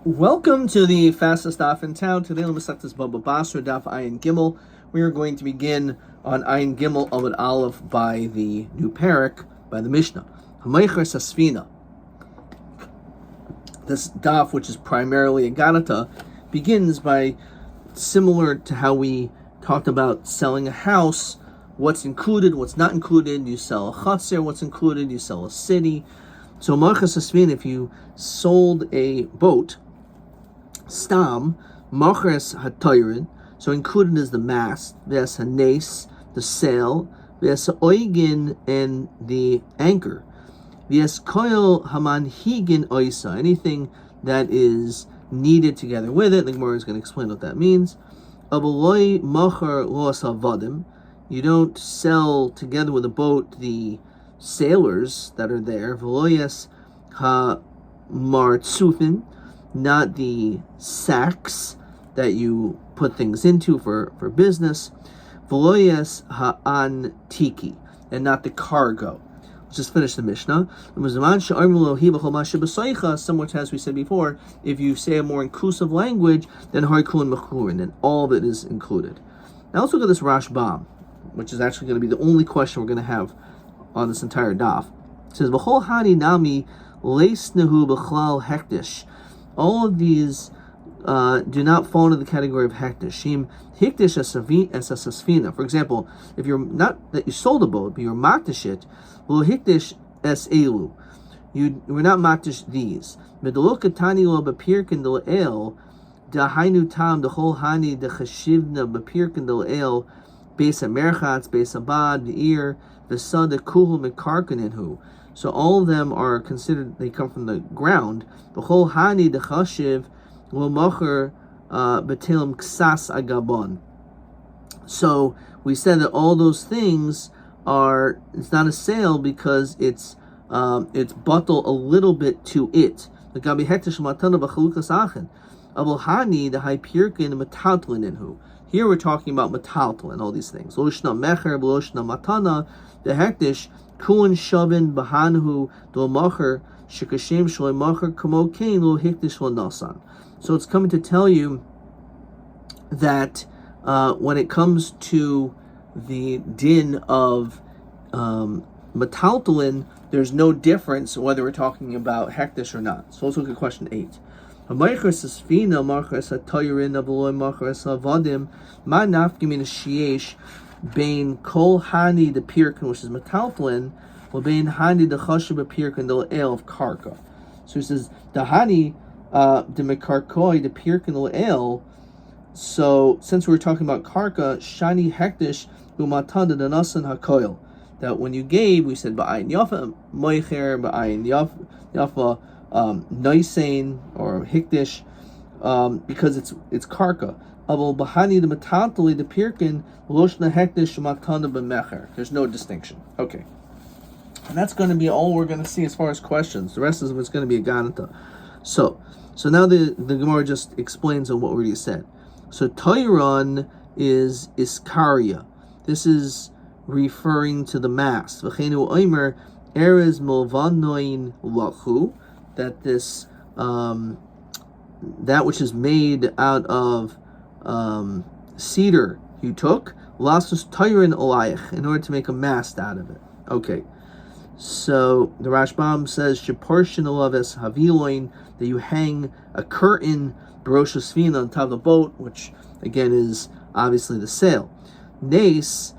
Welcome to the fastest daf in town. Today, Masechtas Bava Batra daf Ayin Gimel. We are going to begin on Ayin Gimel Amud Aleph by the new parak, by the Mishnah. Hamaycher Sasfina. This daf, which is primarily a Gadata, begins by, similar to how we talked about selling a house, what's included, what's not included. You sell a chatzir, what's included. You sell a city. So Hamaycher Sasfina, if you sold a boat, Stam, Machres HaToyrin, so included is the mast, Ves HaNes, the sail, Ves HaOigin, and the anchor, Ves Koil HaManhigin Oisa, anything that is needed together with it. The Gemara is going to explain what that means. Aboloi Macher Los HaVadim, you don't sell together with a boat the sailors that are there, Veloyes HaMartzufin, not the sacks that you put things into for business, Veloyes ha'antiki, and not the cargo. Let's just finish the Mishnah. Similar to as we said before, if you say a more inclusive language, then harikun mechurin, then all of it is included. Now let's look at this Rashbam, which is actually going to be the only question we're going to have on this entire daf. It says, V'chol hani nami leisnehu b'chlal hektish. All of these do not fall into the category of hektish. Hektish as a sasfina. For example, if you're not that you sold a boat, but you're maktish it, well, hektish es elu. We're not maktish these. Medolok katani lo b'pirkin del el dahainu tam the whole hani the chashivna b'pirkin del el beis hamerchatz beis abad the ear the sun the kuhum and karkaninhu. So all of them are considered, they come from the ground. The whole hani, the chashiv, will mocher b'telim ksas agabon. So we said that all those things are, it's not a sale because it's bottle a little bit to it. The gabi hektish matana b'chalukas achen. Abul hani, the hypirkin metaltlininhu. Here we're talking about metaltlin, all these things. Loshna mecher, loshna matana, the hektish, Kun shavin bahanhu do macher shikashem shloi macher kamo kain lo hikdish lo nasan. So it's coming to tell you that when it comes to the din of metaltalin, there's no difference whether we're talking about hektish or not. So let's look at question 8. Hamaycher sasfina macher satoyirin avoloi macher savadim ma nafkimin shiesh Bain kol hani the pirkin, which is metaltlin, or bain hani the chashiv pirkin the ale of karka. So he says the hani the mekarkoi the pirkin the ale. So since we were talking about karka, shani hektish umatanda the nasan hakoil. That when you gave, we said ba'ayin yafa moicher ba'ayin yafa noisein or hikdish because it's karka. Abul bahani the metantali the pirkin loshna hektish matana b'mecher. There's no distinction. Okay, and that's going to be all we're going to see as far as questions. The rest of them is going to be a ganata. So now the Gemara just explains on what we already said. So Toiron is iskaria. This is referring to the mast. V'cheinu oimer erez milvanoin lachu. That this that which is made out of cedar you took lasus toirin olayich in order to make a mast out of it. Okay, so the Rashbam says sheportion olaves haviloin, that you hang a curtain baroshas sfina on top of the boat, which again is obviously the sail. Nes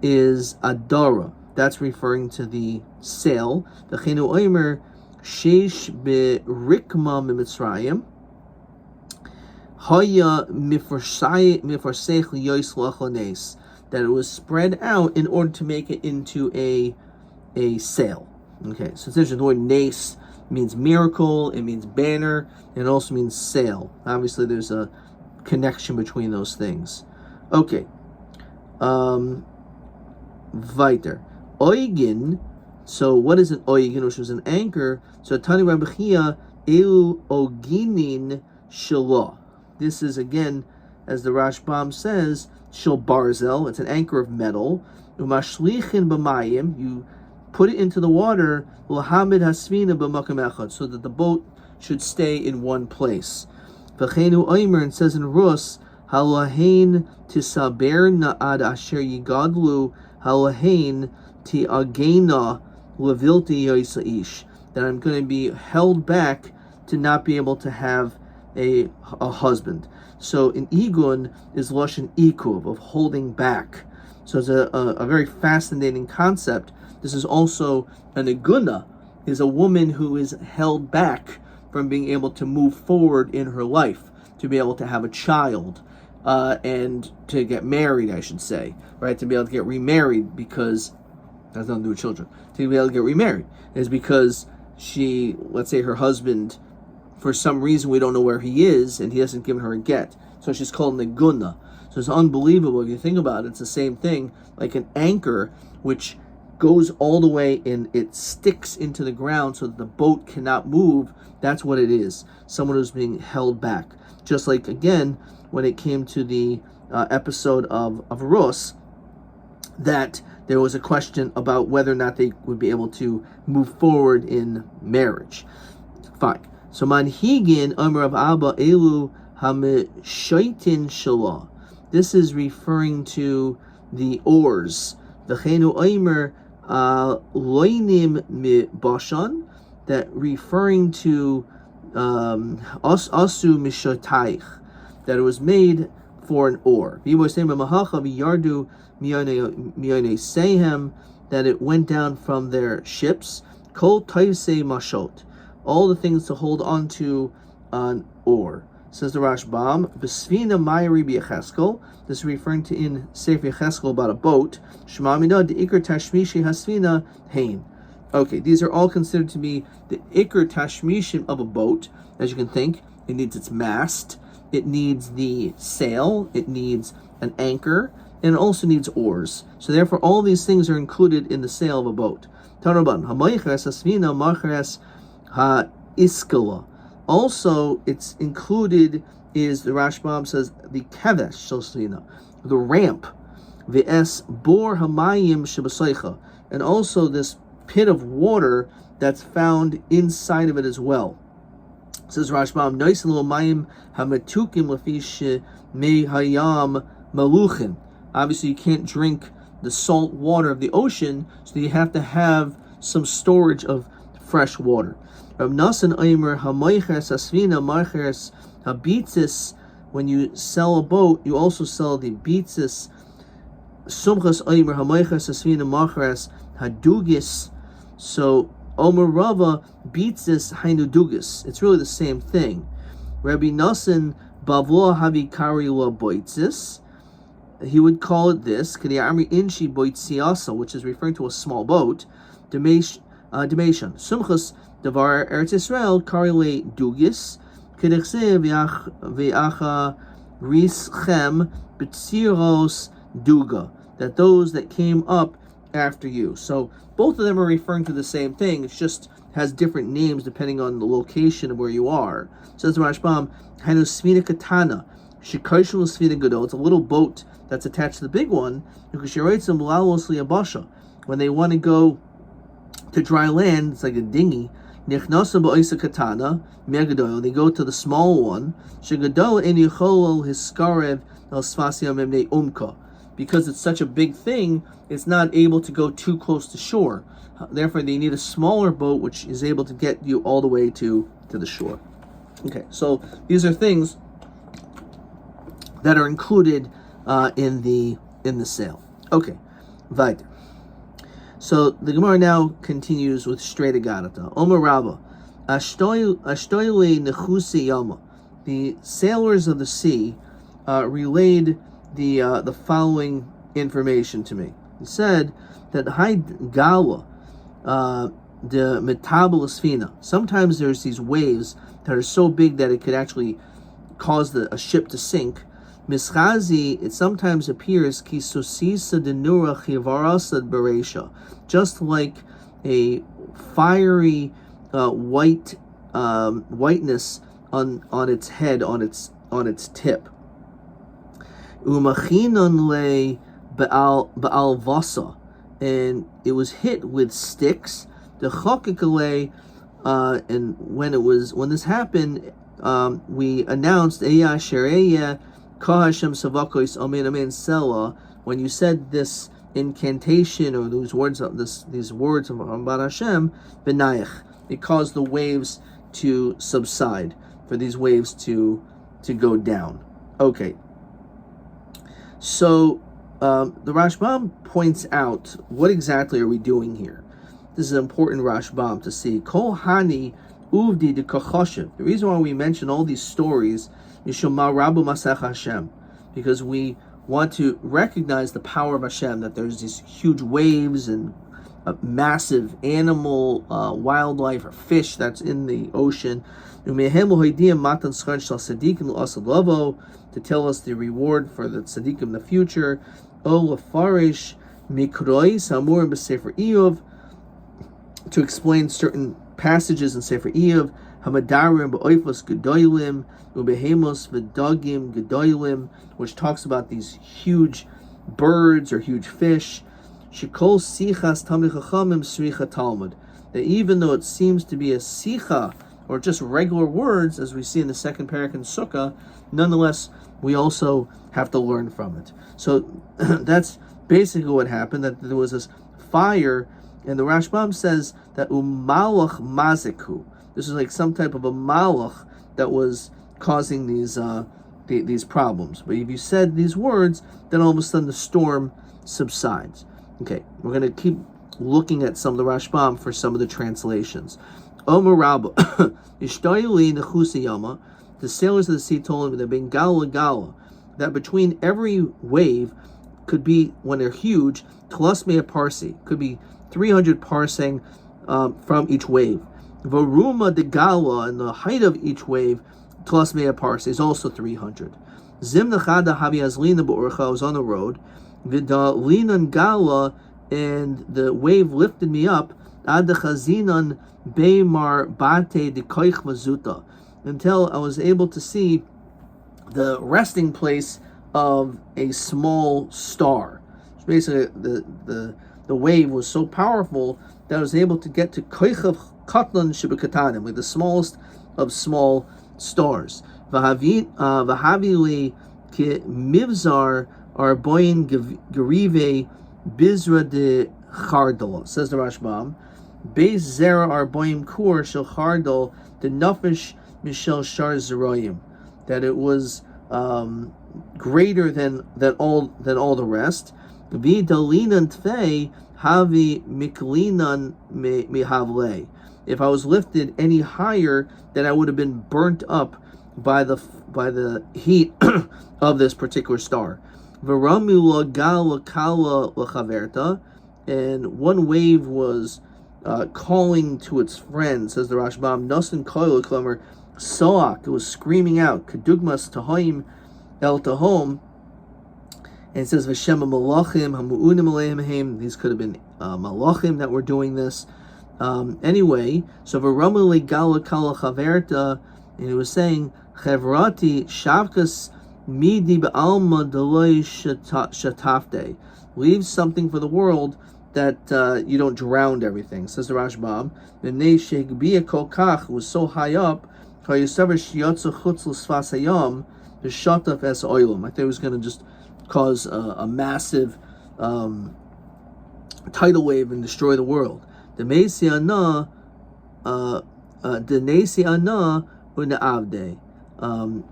is adora, that's referring to the sail. The chenu oimer sheish berikma mimitzrayim that it was spread out in order to make it into a sail. Okay, so it's interesting. The word nes means miracle, it means banner, and it also means sail. Obviously, there's a connection between those things. Okay, weiter. Oigin. So what is an oigin, which was an anchor? So Tani Rabbi Chia elu oginin shalah. This is, again, as the Rashbam says, shel barzel, it's an anchor of metal. Umashlichin b'mayim, you put it into the water, l'hamid hasvina b'makam echad, so that the boat should stay in one place. V'cheinu oimer, and says in Rus, halahein tisaber na'ad asher yigadlu halahein ti'agena levilti yisaish, that I'm going to be held back to not be able to have a husband. So in igun is lashon ikuv, of holding back. So it's a very fascinating concept. This is also an iguna, is a woman who is held back from being able to move forward in her life, to be able to have a child, and to get married, I should say, right? To be able to get remarried, because that's nothing to do with children. To be able to get remarried is because she, let's say her husband, for some reason we don't know where he is, and he hasn't given her a get. So she's called Niguna. So it's unbelievable if you think about it. It's the same thing, like an anchor, which goes all the way and it sticks into the ground so that the boat cannot move. That's what it is. Someone who's being held back. Just like, again, when it came to the episode of Rus, that there was a question about whether or not they would be able to move forward in marriage. Fine. So manhigin amar of Abba elu hameshaitin shalah. This is referring to the oars. V'cheinu oimer loinim mi bashan, that referring to asu mishataich, that it was made for an oar. Yardu miyane sehem, that it went down from their ships. Kol taisei mashot, all the things to hold on to an oar. Says the Rashbam, Besvina Mayri B'Yecheskel. This is referring to in Sefer Yecheskel about a boat. Shema Mina de Iker Tashmishi Hasvina Hain. Okay, these are all considered to be the Iker Tashmishim of a boat. As you can think, it needs its mast, it needs the sail, it needs an anchor, and it also needs oars. So therefore, all these things are included in the sail of a boat. Taraban Hamayches Hasvina Macheres Ha-Iskala. Also, it's included is, the Rashbam says, the kevesh shosina, the ramp, v'es bor hamayim shebaseicha, and also this pit of water that's found inside of it as well. Says Rashbam, nice little mayim hamatukim lefish me hayam maluchin. Obviously, you can't drink the salt water of the ocean, so you have to have some storage of fresh water. Rav Nasan Aimer Hamayches Asvina Marches Habitzis. When you sell a boat, you also sell the bitzis. Sumchas Aimer Hamayches Asvina Marches Hadugis. So Omer Rava bitzis Hainudugis. It's really the same thing. Rabbi Nasan Bavla Havi Kari La Boitzis. He would call it this Kadiamri Inshi Boitziasa, which is referring to a small boat. Demation Sumchas Davar Eretz Yisrael Karile Dugis Kedechse V'acha Rischem B'tziros Duga, that those that came up after you. So both of them are referring to the same thing. It just has different names depending on the location of where you are. Says the Rashbam, Hanu Svina Katana Shikaishul Svina Gadol. It's a little boat that's attached to the big one. When they want to go to dry land, it's like a dinghy. They go to the small one, because it's such a big thing, it's not able to go too close to shore. Therefore, they need a smaller boat which is able to get you all the way to the shore. Okay, so these are things that are included in the sale. Okay, weiter. So the Gemara now continues with straight agadata. Omer Rabba, ashtoile nechusi yama. The sailors of the sea relayed the following information to me. He said that Haid Gawa, the metabolisfina. Sometimes there's these waves that are so big that it could actually cause a ship to sink. Mischazi, it sometimes appears kisosisa denura chivarasad beresha, just like a fiery whiteness on its head, on its tip. Umachinon le baal vasa, and it was hit with sticks. The chokikale and when this happened, we announced Eya Shereya Ka Hashem Savakois Amen Amen Selah. When you said this incantation or these words of Ambar Hashem, Benayach, it caused the waves to subside, for these waves to go down. Okay. So the Rashbam points out, what exactly are we doing here? This is an important Rashbam to see. Kol Hani Uvdi de Kachoshev. The reason why we mention all these stories is Shema Rabu Masach Hashem, because we want to recognize the power of Hashem, that there's these huge waves and a massive animal, wildlife or fish that's in the ocean. To tell us the reward for the tzaddikim in the future. To explain certain passages in Sefer Iyov, which talks about these huge birds or huge fish. That even though it seems to be a sicha, or just regular words, as we see in the second parak in Sukkah, nonetheless, we also have to learn from it. So that's basically what happened, that there was this fire, and the Rashbam says that umalach maziku. This is like some type of a malach that was causing these problems. But if you said these words, then all of a sudden the storm subsides. Okay, we're going to keep looking at some of the Rashbam for some of the translations. Omer Rabba, Ishtayli Nechusi Yama, the sailors of the sea told him that being Gala Gala, that between every wave could be, when they're huge, Tlas Mea Parsi, could be 300 parsing from each wave. Varuma de Gala, and the height of each wave, Tlas Mea Parsi, is also 300. Zim Nachada Habi Azlina Ba'orcha, I was on the road. Vida Linan Gala, and the wave lifted me up, Ad Chazinan Beimar Bate de Koich Mazuta, until I was able to see the resting place of a small star. So basically, the wave was so powerful that I was able to get to Koich of Katlan Shibakatanim, like the smallest of small stars. Vahavili ki Mivzar Arboin Gerive Bizra de Chardal, says the Rashbam. Beis Zera Arboim Kur Shel Chardal the Nafesh Mishel Shar Zeroyim, that it was greater than all the rest. V'dalinan tfei havi miklinan mihavle. If I was lifted any higher, then I would have been burnt up by the heat of this particular star. V'ramu gal kala l'chaverta, and one wave was calling to its friend, says the Rashbam. Nasan koil klamer soak, it was screaming out. Kedugmas tahoim el tahom, and it says v'shem malachim hamuunim aleim. These could have been malachim that were doing this. Anyway, so v'ramu gal kala chaverta, and he was saying chevrati shavkas midi be'alma deloi shatafte. Leave something for the world, that you don't drown everything. Says the Rashbam, the Neshegbiya Kolkach was so high up, the Shataf es oilam. I think it was going to just cause a massive tidal wave and destroy the world. The Mesi Ana, Unaavde.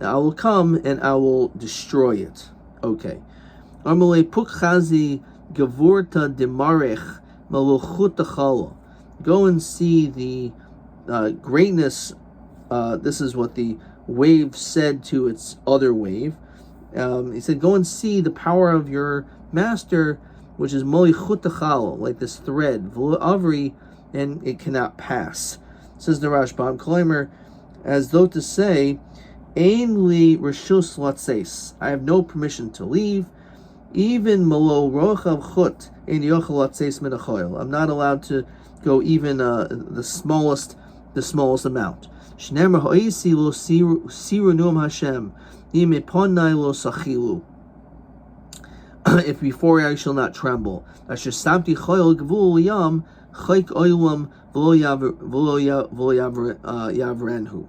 I will come and I will destroy it. Okay. Armale Pukhazi Gavurta de Marech Maluchut Chala. Go and see the greatness. This is what the wave said to its other wave. He said, go and see the power of your master, which is Molichut Chala, like this thread, Avri, and it cannot pass. Says the Rashbam Kloimer, as though to say, Ein li reshus latseis, I have no permission to leave. Even malo rochav chut in yochel latseis min hachoil, I'm not allowed to go even the smallest amount. Shnemer ha'isi lo siru nuam Hashem, im eponai lo sachilu. If before I shall not tremble. Asher samti choil gvul yam chayk oilam v'lo yavrenhu.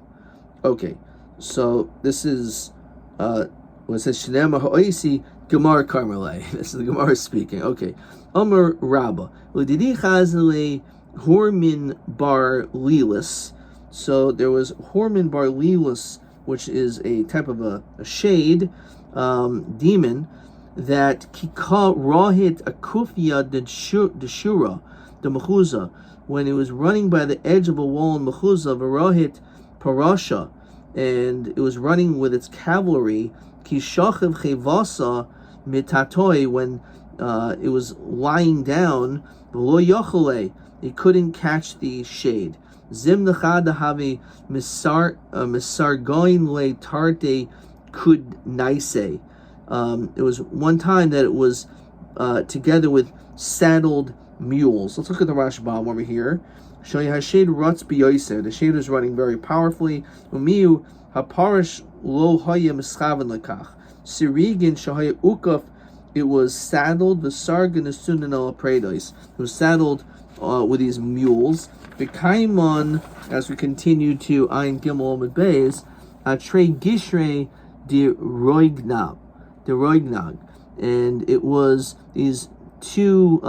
Okay, so this is what it says Shnema Ha'oisi Gemara Karmelei. This is the Gemara speaking. Okay. Amar Rabba. L'didi Chazale Hormin Bar Lilis. So there was Hormin Bar Lilis, which is a type of a shade, demon, that Kika Rahit Akufia de Shura, the Mechuzah, when it was running by the edge of a wall in Mechuzah, Varahit Parasha, and it was running with its cavalry, Kishachiv Chevasa Mitatoi, when it was lying down, V'lo Yochole, it couldn't catch the shade. Zim Nechada Havi Misargoin Le Tarte Kud Naise. It was one time that it was together with saddled mules. Let's look at the Rashbam over here. Show you Hashade Rutz Biyoser. The shade was running very powerfully. Umiu Haparish Lo Haya Mischaven Lekach. Sirigin Shahaya Ukaf. It was saddled. The Sargan Sunan al Predos. It was saddled with these mules. The Kaimon, as we continue to Ayin Gimel Amud Beis, Atre Gishre de Roignag. And it was these two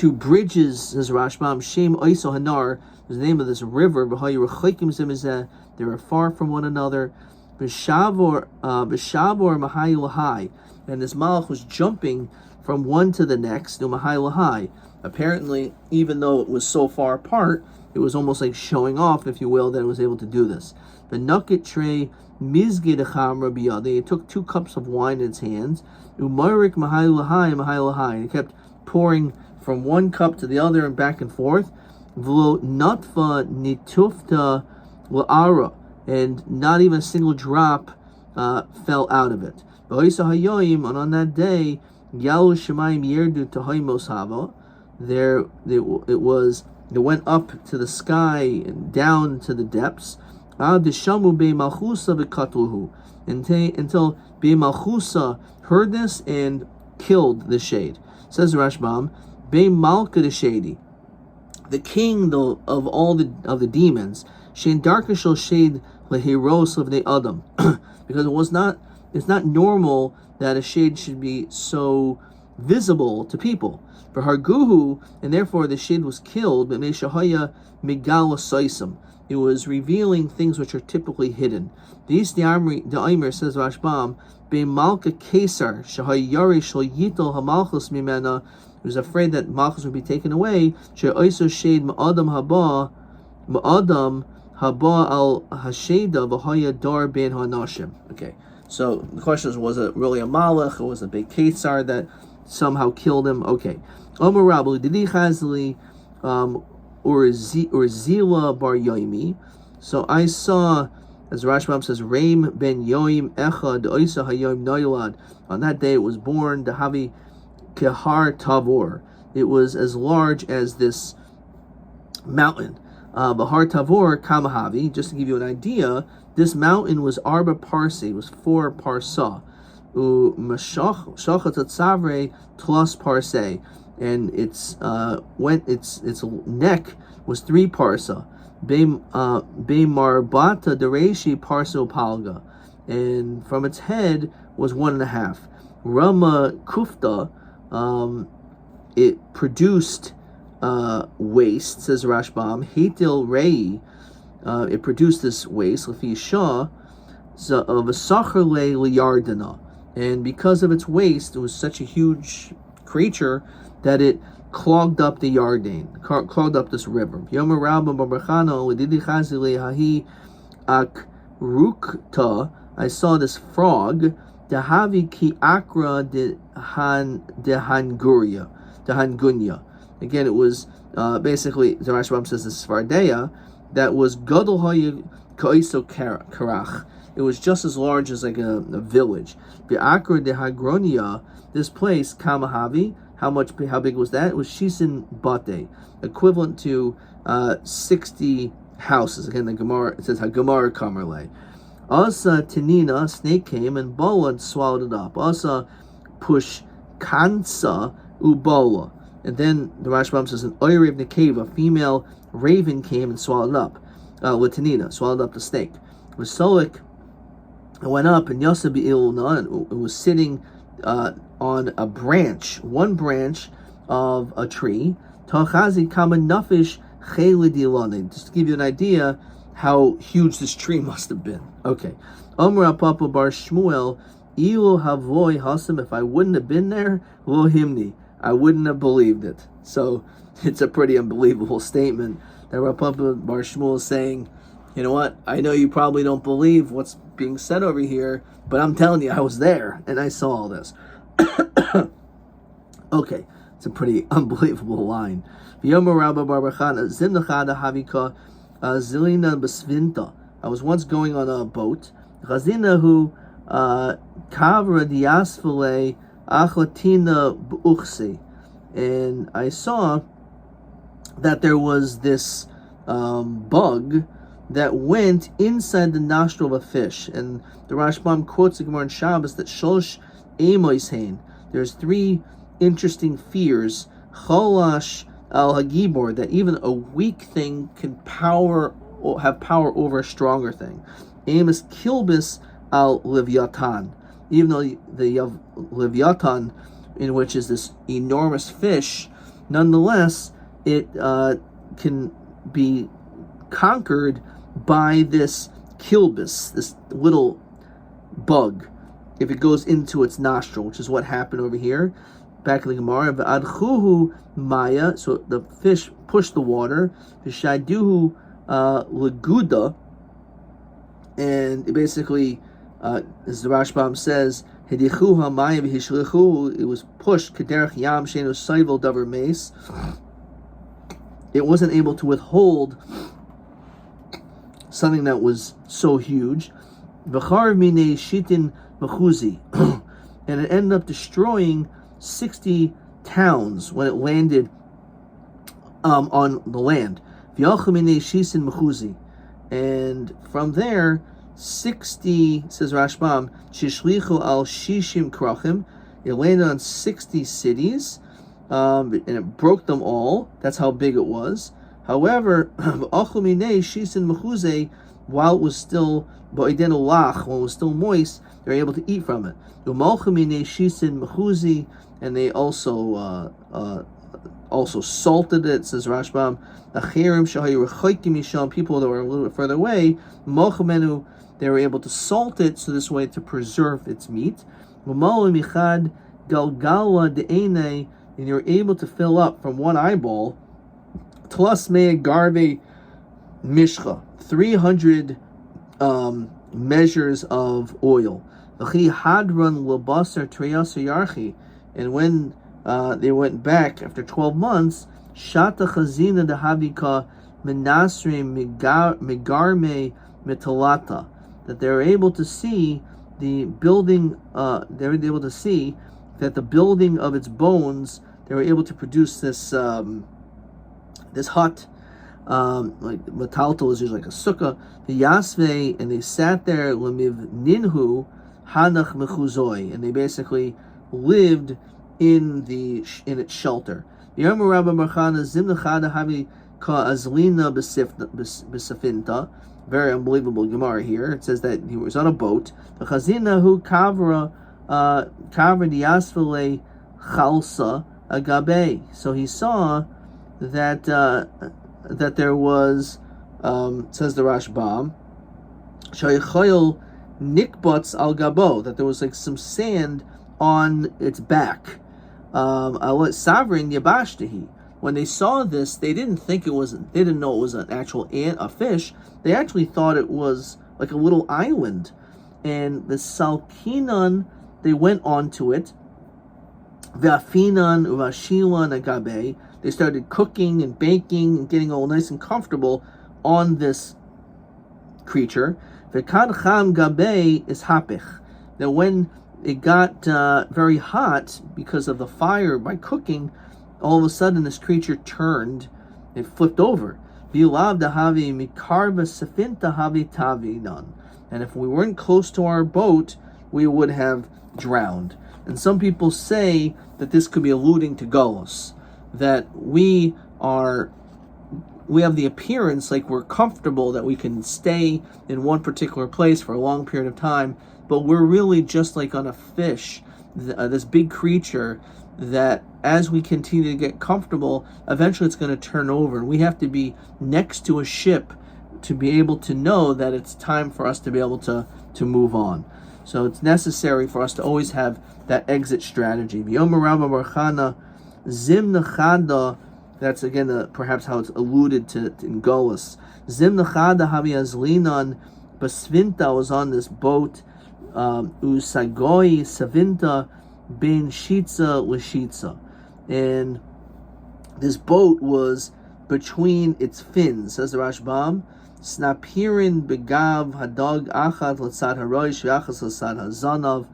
bridges, says Rashbam, Shem Oiso Hanar, is the name of this river, they were far from one another. Beshavor Mahai Lahai, and this Malach was jumping from one to the next, to Mahai Lahai. Apparently, even though it was so far apart, it was almost like showing off, if you will, that it was able to do this. The Nukit Trey Mizgid Chamra Biyade, it took 2 cups of wine in its hands. Umarik Mahai Lahai, and it kept pouring from one cup to the other and back and forth. V'lo natfa nitufta la'ara, and not even a single drop fell out of it. And on that day, Yalu Shemayim Yerdu Tahaimos Hava, it went up to the sky and down to the depths. Until Be Malchusa heard this and killed the shade. Says Rashbam, Be Malka the Shady, the king of all the demons, Shein Darkashel Shade Lehiros of the Adam, because it's not normal that a shade should be so visible to people. For Harguhu, and therefore the shade was killed, but Meshahaya Migala Saisam. It was revealing things which are typically hidden. The Aimer, says Rashbam, Be Malka Kesar, Shahayari Shal Yitel Hamalchus Mimena, he was afraid that Malchus would be taken away. She also shade Ma'adam Haba al Hasheda V'Haya Dar Ben Hanashim. Okay, so the question is, was it really a Malach, or was it a big Kesar that somehow killed him? Okay. Omer Rabbi, Didi Chazli, or Zila Bar Yomi. So I saw, as Rashbam says, Reim ben Yoim Echad Oisa Hayom Noilad. On that day it was born, the Havi Kehar Tavor. It was as large as this mountain. Bahar Tavor Kamahavi. Just to give you an idea, this mountain was Arba Parsi, was 4 Parsa. Mashach Tzavre Tlas Parse, and its neck was 3 Parsa. Be Marbata Dereshi Parso Palga, and from its head was 1.5. Rama Kufta, it produced waste, says Rashbam. Hitil Rei, it produced this waste. Lefi Shah of a Sacharle Liyardana, and because of its waste, it was such a huge creature that it clogged up the Yarden, clogged up this river. Yomer Rabba Barachano Lididi Chazile Hahi Akrukta. I saw this frog. Dahavi ki akra de hangunya. Again, it was basically, the Rashbam says, this Svardeya, that was gadol haya kaiso karach. It was just as large as like a village. The akra de hagronia, this place Kamahavi. How big was that? It was Shisin Bate, equivalent to 60 houses. Again, the Gemara, it says Hagamar Kamerle. Asa Tinina, snake came and Bola and swallowed it up. Asa Push Kansa Ubola. And then the Rashbam says, an Oyrev Nekeva, a female raven came and swallowed up, Latinina, swallowed up the snake. With Solik, it went up, and Yosef Ilna, and it was sitting on a branch, one branch of a tree. Tochazi Kama Nafish Chelidilane. Just to give you an idea how huge this tree must have been. Okay. Omra Papa Bar Shmuel, Ilo Havoy Hasam, if I wouldn't have been there, Lo Himni, I wouldn't have believed it. So it's a pretty unbelievable statement that Rav Papa Bar Shmuel is saying, you know what, I know you probably don't believe what's being said over here, but I'm telling you, I was there and I saw all this. Okay, it's a pretty unbelievable line. I was once going on a boat. And I saw that there was this bug that went inside the nostril of a fish. And the Rashbam quotes the Gemara in Shabbos that Shosh Emois Hain. There's three interesting fears. Cholash al Hagibor, that even a weak thing can have power over a stronger thing. Amos Kilbis al Leviathan, even though the Leviathan, in which is this enormous fish, nonetheless it can be conquered by this kilbis, this little bug, if it goes into its nostril, which is what happened over here. Back in the Gemara, v'adchuhu maya, so the fish pushed the water, v'shaiduhu leguda, and it basically, as the Rashbam says, hedichuha maya v'hishlichu, it was pushed, kederach yam sheinu saivel davar meis, it wasn't able to withhold something that was so huge, v'char minei shitin mechuzi, and it ended up destroying 60 towns when it landed on the land. And from there, 60, says Rashbam, Shishlichu al Shishim Krachim, it landed on 60 cities, and it broke them all. That's how big it was. However, while it was still when it was still moist, they were able to eat from it. And they also salted it, says Rashbam. People that were a little bit further away, they were able to salt it so this way to preserve its meat. And you're able to fill up from one eyeball 300 measures of oil. And when they went back after 12 months, Shata Chazina de Havika Menasre Megarme Metalata, that they were able to see the building, they were able to see that the building of its bones, they were able to produce this this hut, like Metalto is usually like a sukkah, the Yasve, and they sat there, Lemiv Ninhu Hanach Mechuzoi, and they basically lived in its shelter. Very unbelievable Gemara here. It says that he was on a boat. The Chazina who kavra diasvele chalsa agabe. So he saw that there was, says the Rashbam, shayichoyel nikbots al gabo, that there was like some sand on its back. Savrin yabashtahi. When they saw this, they didn't know it was an actual a fish. They actually thought it was like a little island. And the salkinan, they went onto it. V'afinan uvashilan agabe. They started cooking and baking and getting all nice and comfortable on this creature. V'kad cham gabe is hapich. Now when it got very hot because of the fire by cooking, all of a sudden this creature turned, it flipped over. And if we weren't close to our boat, we would have drowned. And some people say that this could be alluding to Golos. that we have the appearance like we're comfortable, that we can stay in one particular place for a long period of time, but we're really just like on a fish, this big creature that as we continue to get comfortable, eventually it's going to turn over, and we have to be next to a ship to be able to know that it's time for us to be able to move on. So it's necessary for us to always have that exit strategy. Yomi Rabba Barchana Zim Nechada. That's again perhaps how it's alluded to in Golas. Zim Nechada Havi Azlinan Basvinta was on this boat. Usagoi Savinta Ben Shitza Lashitza, and this boat was between its fins, says the Rashbam. Snapirin begav hadog achad latzad haroish v'achas latzad hazanav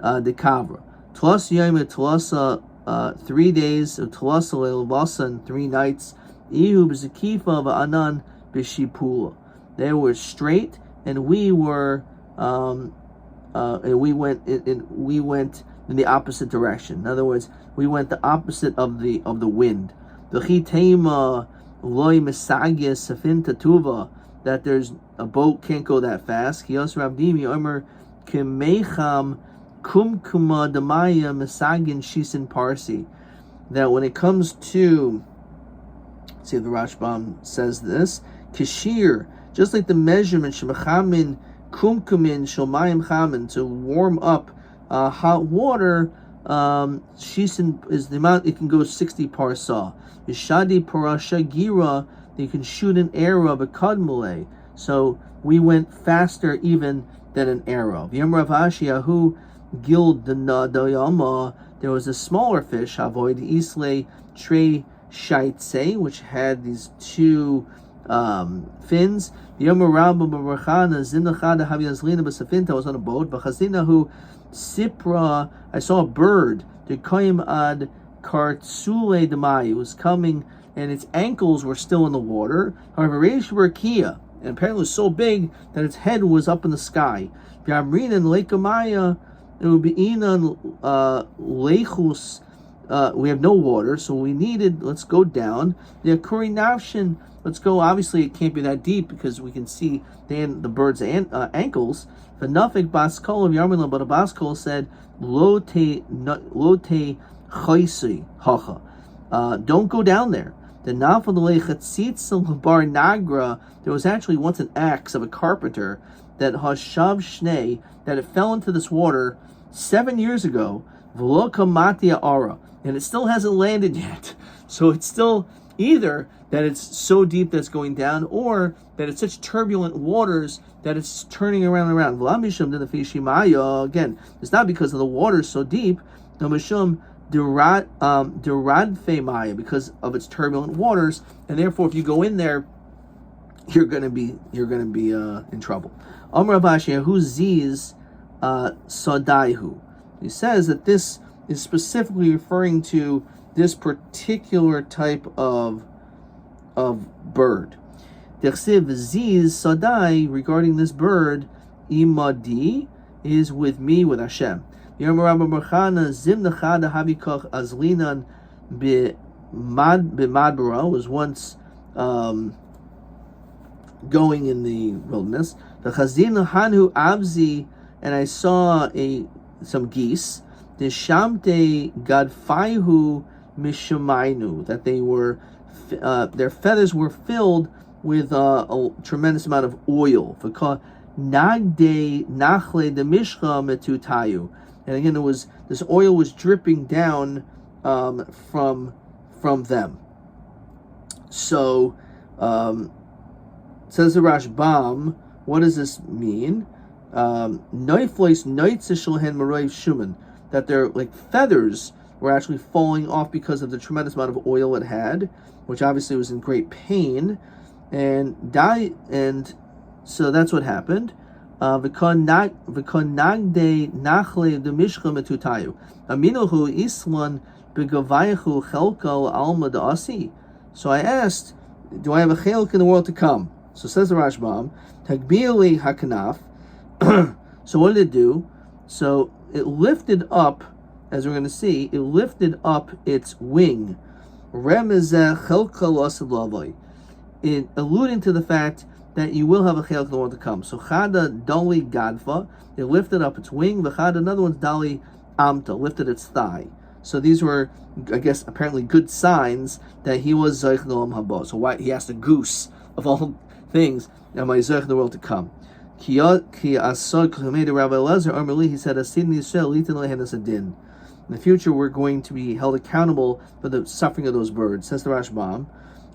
dekavra. Tlas yomi tlasa 3 days, tlasa leilvasa and 3 nights. Ihu b'zekifa v'anan b'shipula. They were straight, and we were and we went in the opposite direction. In other words, we went the opposite of the wind. The chitema loy mesagis safin tatuva, that there's a boat can't go that fast. Kiyos Rabdimi Omer Kimecham Kumkuma Damaya Mesagin Shisin Parsi. That when it comes to, see, the Rashbam says this, Kishir, just like the measurement Shemachamin Kumkumin Shomayim Chamin, to warm up hot water, Shisin is the amount it can go 60 parsa. Yishadi Parasha Gira, you can shoot an arrow of a kadmule. So we went faster even than an arrow. Yom Rav Ashiyahu Gild the Nadayama, there was a smaller fish, Havoid Isle Tre Shaitse, which had these 2 fins. Yom Rabba Barachana Zinachada Haviazlina Basafinta was on a boat. Bachazinahu Sipra, I saw a bird. The Koyim Ad Kartsule Demai, it was coming, and its ankles were still in the water. However, Reish Rakia, and apparently it was so big that its head was up in the sky. Yamrin and Lekamaya, it would be Inan Lechus. We have no water, so we needed, let's go down. The Akuri Navshin, let's go. Obviously, it can't be that deep because we can see the bird's ankles. The Nafik Baskol of Yarmilan, but a Baskol said, Lote Chaisi Hacha. Don't go down there. The Nafadale Chatzitzel Bar Nagra, there was actually once an axe of a carpenter that Hashav Shnei, that it fell into this water 7 years ago, V'lo Matia Ara, and it still hasn't landed yet. So it's still either that it's so deep that it's going down, or that it's such turbulent waters that it's turning around and around. V'lamishum de the Fishimaya, again, it's not because of the water so deep, no Mishum Duradfe Maya, because of its turbulent waters, and therefore if you go in there, you're gonna be in trouble. Amar Avashi Hu Ziz Sadaihu. He says that this is specifically referring to this particular type of bird. Dechsiv Ziz Sadai, regarding this bird, Imadi, is with me, with Hashem. Yom Rabba Barchana Zim Nechada Habikoch Azlinan B'Madbara, was once going in the wilderness. The Chazina Hanu Abzi, and I saw some geese. The Shamte Gadfaihu Mishamainu, that they were their feathers were filled with a tremendous amount of oil. Nagde Nachle de Mishcha Metutayu. And again, this oil was dripping down from them. So says the Rashbam, what does this mean? That their feathers were actually falling off because of the tremendous amount of oil it had, which obviously was in great pain, and so that's what happened. So I asked, do I have a chelk in the world to come? So says the Rashbam, Tagbili Hakanaf. So what did it do? So it lifted up, as we're going to see, it lifted up its wing. in alluding to the fact that you will have a chelk in the world to come. So chada dali gadfa, it lifted up its wing. V'chada, another one's dali amta, lifted its thigh. So these were, I guess, apparently good signs that he was Zoich Nolam Haba. So why he asked a goose of all things, am I Zoich in the world to come? Ki asod k'chumei Rabbi Elazar Amrli, he said, Asid Yisrael litin lehenas adin. In the future, we're going to be held accountable for the suffering of those birds. Says the Rashbam,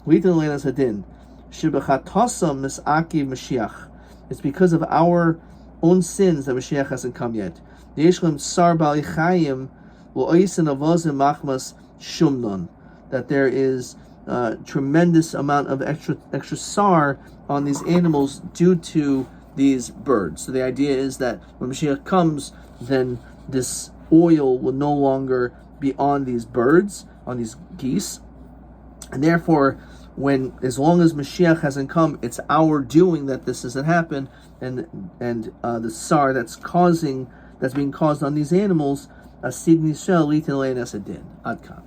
litin lehenas adin. Shibachatosam misakiv Mashiach. It's because of our own sins that Mashiach hasn't come yet. Yeshlam sar bali chayim. That there is a tremendous amount of extra sar on these animals due to these birds. So the idea is that when Mashiach comes, then this oil will no longer be on these birds, on these geese, and therefore, as long as Mashiach hasn't come, it's our doing that this doesn't happen, and the sar that's being caused on these animals. Asid Nishel litin le'enas adin. Ad kan.